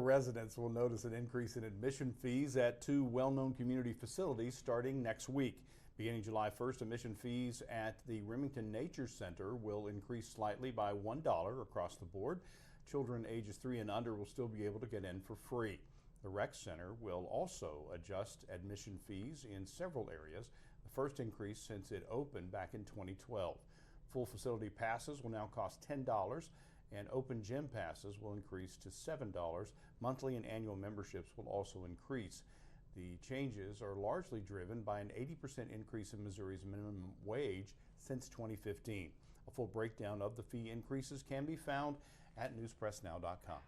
Residents will notice an increase in admission fees at two well-known community facilities starting next week. Beginning July 1st, admission fees at the Remington Nature Center will increase slightly by $1 across the board. Children ages 3 and under will still be able to get in for free. The rec center will also adjust admission fees in several areas, the first increase since it opened back in 2012. Full facility passes will now cost $10, and open gym passes will increase to $7. Monthly and annual memberships will also increase. The changes are largely driven by an 80% increase in Missouri's minimum wage since 2015. A full breakdown of the fee increases can be found at newspressnow.com.